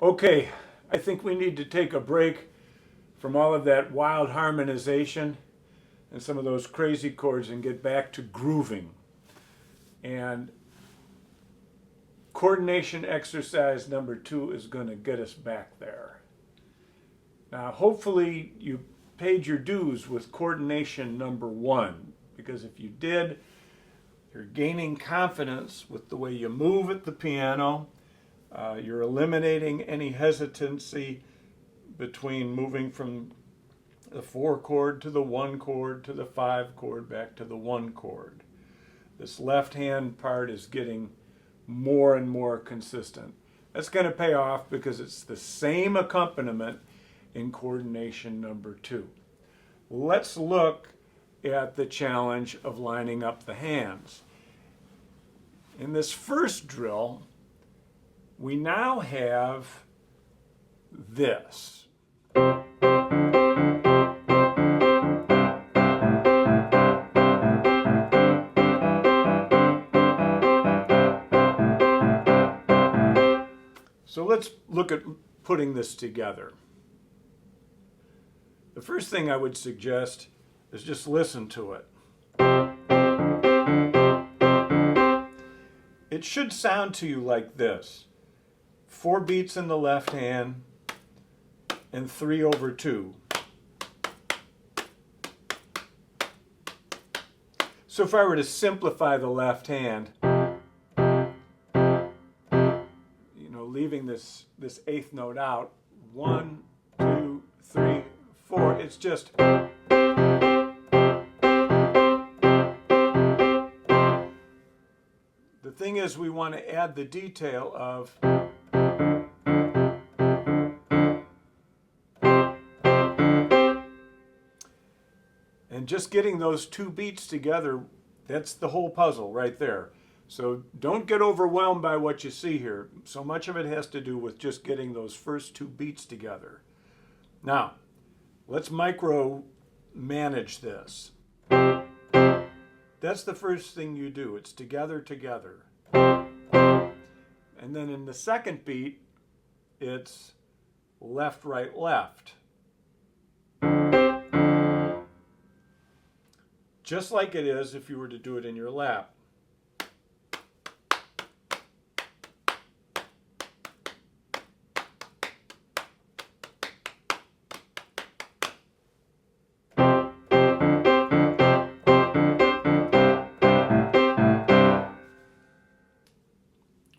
Okay, I think we need to take a break from all of that wild harmonization and some of those crazy chords and get back to grooving. And coordination exercise number 2 is going to get us back there. Now, hopefully you paid your dues with coordination number 1, because if you did, you're gaining confidence with the way you move at the piano. You're eliminating any hesitancy between moving from the 4 chord to the 1 chord to the 5 chord back to the 1 chord. This left hand part is getting more and more consistent. That's going to pay off because it's the same accompaniment in coordination number 2. Let's look at the challenge of lining up the hands. In this first drill, we now have this. So let's look at putting this together. The first thing I would suggest is just listen to it. It should sound to you like this: 4 beats in the left hand and 3 over 2. So if I were to simplify the left hand, leaving this 8th note out, 1, 2, 3, 4, it's just. The thing is, we want to add the detail of and just getting those 2 beats together. That's the whole puzzle right there. So don't get overwhelmed by what you see here. So much of it has to do with just getting those first 2 beats together. Now, let's micro manage this. That's the first thing you do. It's together, together. And then in the second beat, it's left, right, left. Just like it is if you were to do it in your lap.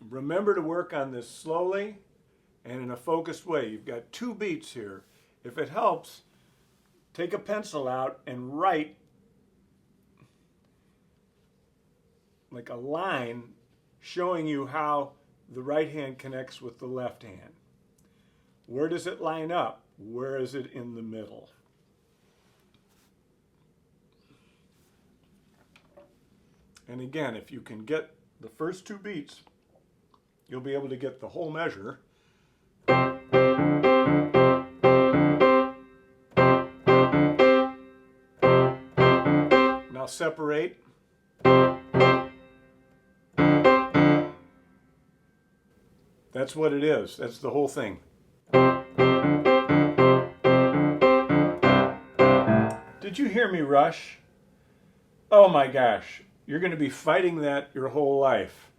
Remember to work on this slowly and in a focused way. You've got 2 beats here. If it helps, take a pencil out and write like a line showing you how the right hand connects with the left hand. Where does it line up? Where is it in the middle? And again, if you can get the first 2 beats, you'll be able to get the whole measure. Now separate. That's what it is. That's the whole thing. Did you hear me rush? Oh my gosh, you're going to be fighting that your whole life.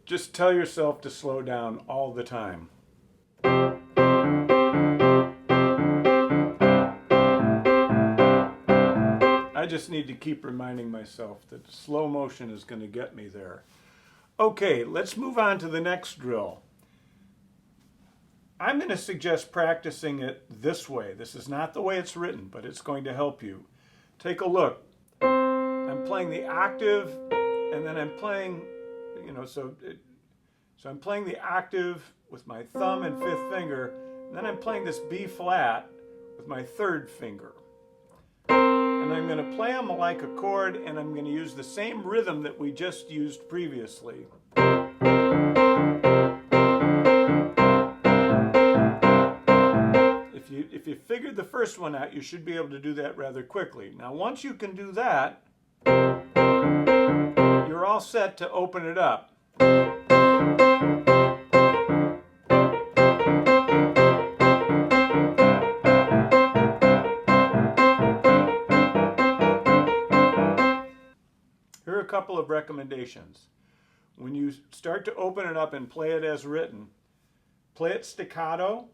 Just tell yourself to slow down all the time. I just need to keep reminding myself that slow motion is going to get me there. Okay, let's move on to the next drill. I'm going to suggest practicing it this way. This is not the way it's written, but it's going to help you. Take a look. I'm playing the octave, and then I'm playing, so I'm playing the octave with my thumb and 5th finger, and then I'm playing this B flat with my 3rd finger. And I'm going to play them like a chord, and I'm going to use the same rhythm that we just used previously. If you figured the first one out, you should be able to do that rather quickly. Now, once you can do that, you're all set to open it up. couple of recommendations. When you start to open it up and play it as written, play it staccato.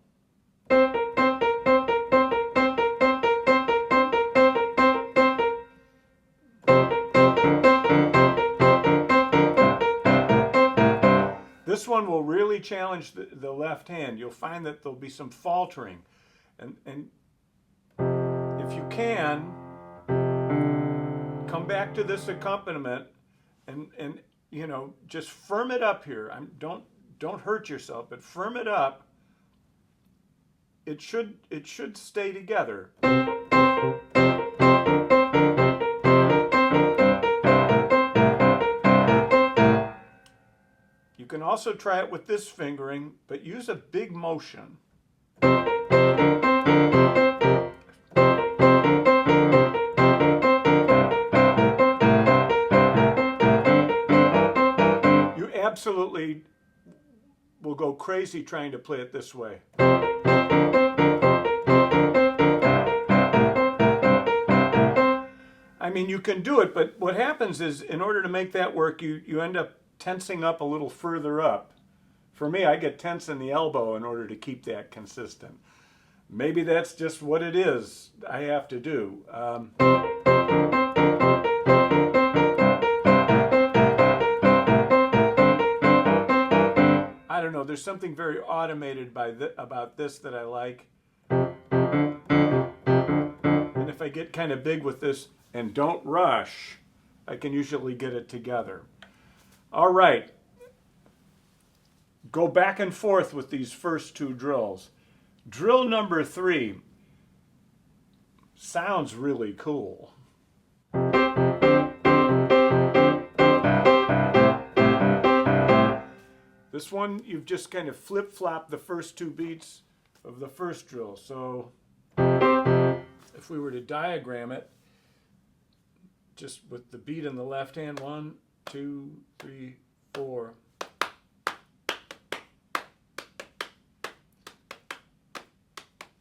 This one will really challenge the left hand. You'll find that there'll be some faltering. And if you can, come back to this accompaniment and you know, just firm it up here. Don't hurt yourself, but firm it up. It should stay together. You can also try it with this fingering, but use a big motion. You absolutely will go crazy trying to play it this way. I mean, you can do it, but what happens is, in order to make that work, you end up tensing up a little further up. For me, I get tense in the elbow in order to keep that consistent. Maybe that's just what it is I have to do. I don't know, there's something very automated about this that I like. And if I get kind of big with this and don't rush, I can usually get it together. All right, go back and forth with these first two drills. Drill number 3 sounds really cool. This one, you've just kind of flip-flopped the first 2 beats of the first drill. So if we were to diagram it, just with the beat in the left hand, 1, 2, 3, 4.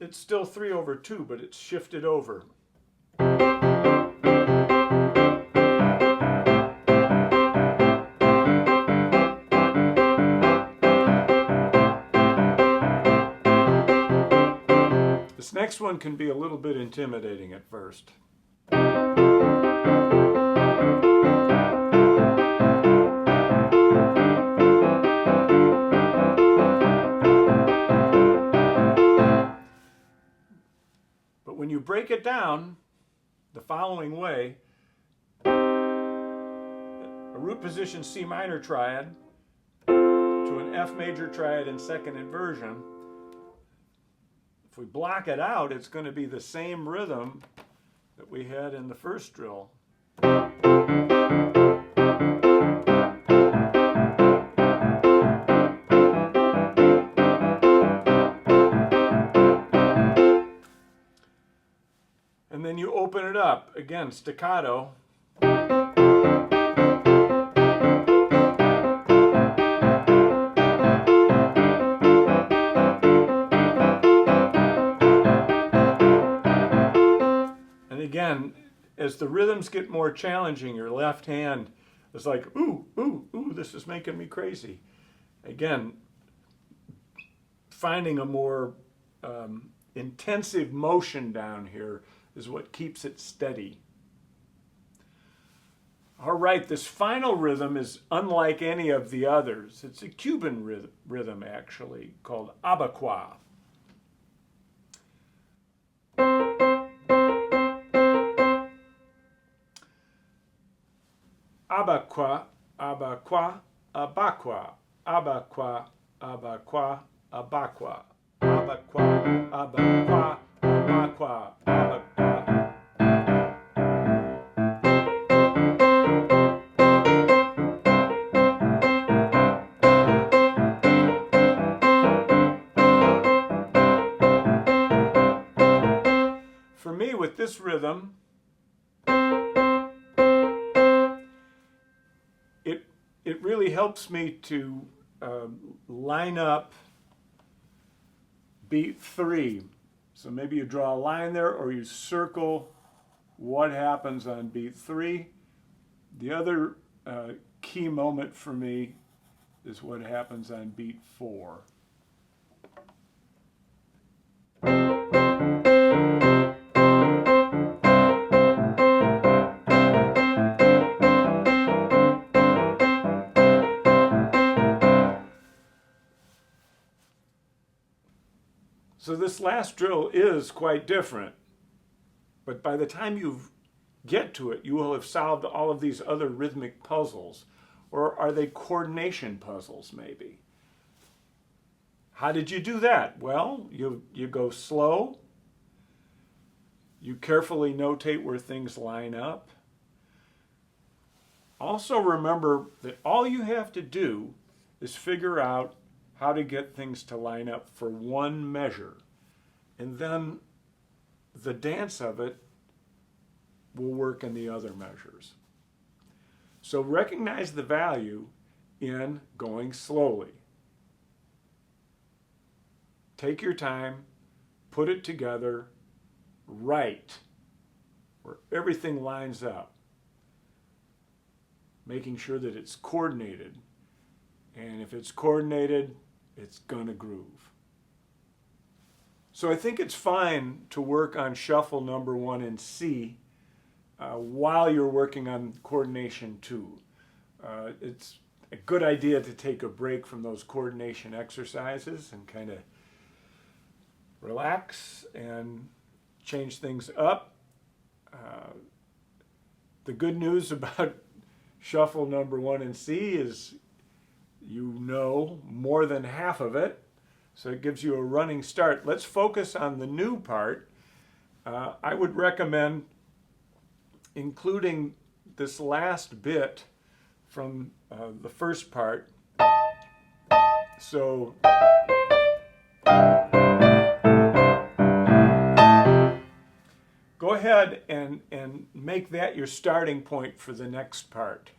It's still 3/2, but it's shifted over. This next one can be a little bit intimidating at first. When you break it down the following way, a root position C minor triad to an F major triad in second inversion, if we block it out, it's going to be the same rhythm that we had in the first drill. And then you open it up, again, staccato. And again, as the rhythms get more challenging, your left hand is like, ooh, ooh, ooh, this is making me crazy. Again, finding a more intensive motion down here is what keeps it steady. All right, this final rhythm is unlike any of the others. It's a Cuban rhythm actually, called abacua. Abacua, abacua, abacua, abacua, abacua, abacua, abacua, abacua, abacua, abacua. For me, with this rhythm, it really helps me to line up beat 3. So maybe you draw a line there, or you circle what happens on beat 3. The other key moment for me is what happens on beat 4. So this last drill is quite different, but by the time you get to it, you will have solved all of these other rhythmic puzzles. Or are they coordination puzzles, maybe? How did you do that? Well, you go slow. You carefully notate where things line up. Also remember that all you have to do is figure out how to get things to line up for one measure. And then the dance of it will work in the other measures. So recognize the value in going slowly. Take your time, put it together right, where everything lines up, making sure that it's coordinated. And if it's coordinated, it's gonna groove. So I think it's fine to work on shuffle number 1 in C while you're working on coordination 2. It's a good idea to take a break from those coordination exercises and kind of relax and change things up. The good news about shuffle number 1 in C is you know more than half of it, so it gives you a running start. Let's focus on the new part. I would recommend including this last bit from the first part. So go ahead and make that your starting point for the next part.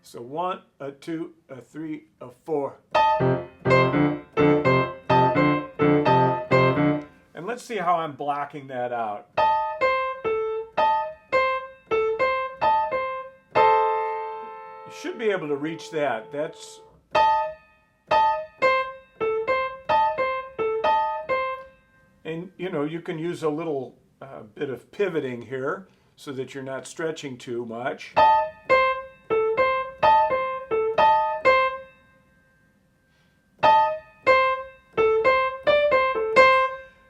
So 1, 2, 3, 4. And let's see how I'm blocking that out. You should be able to reach that. That's and you know, you can use a little bit of pivoting here so that you're not stretching too much.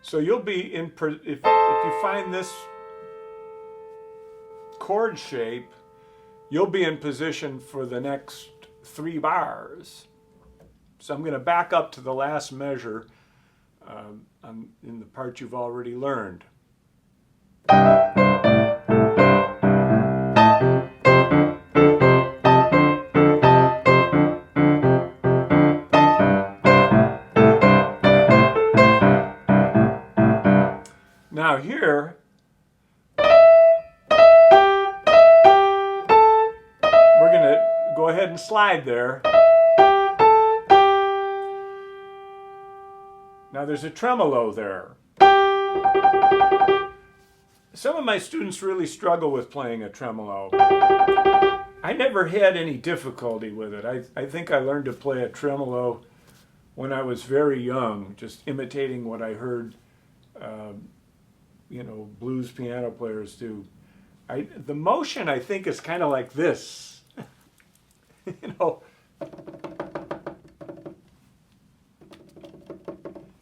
So you'll be in, if you find this chord shape, you'll be in position for the next 3 bars. So I'm going to back up to the last measure in the part you've already learned. Now here, we're going to go ahead and slide there. Now there's a tremolo there. Some of my students really struggle with playing a tremolo. I never had any difficulty with it. I think I learned to play a tremolo when I was very young, just imitating what I heard you know, blues piano players do. The motion, I think, is kind of like this. You know,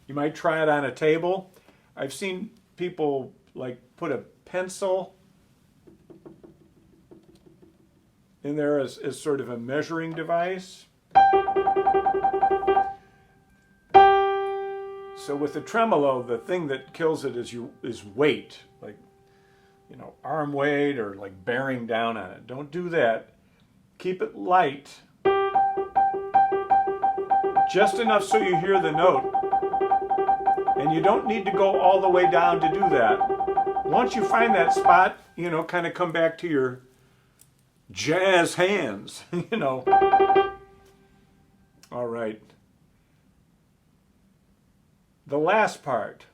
you might try it on a table. I've seen people like put a pencil in there as sort of a measuring device. So with the tremolo, the thing that kills it is weight, like, you know, arm weight or like bearing down on it. Don't do that. Keep it light, just enough so you hear the note. And you don't need to go all the way down to do that. Once you find that spot, you know, kind of come back to your jazz hands, you know. All right. The last part.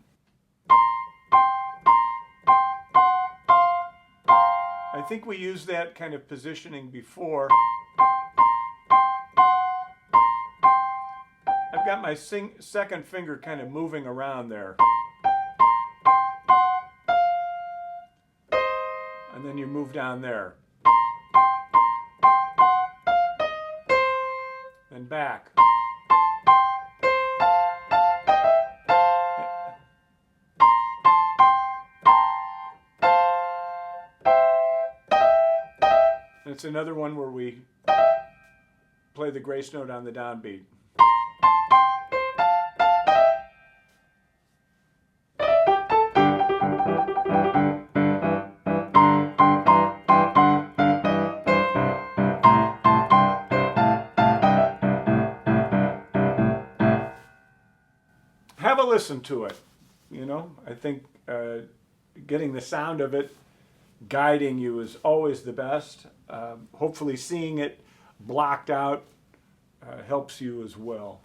I think we used that kind of positioning before. I've got my second finger kind of moving around there. And then you move down there. Then back. It's another one where we play the grace note on the downbeat. Have a listen to it. You know, I think getting the sound of it guiding you is always the best. Hopefully seeing it blocked out helps you as well.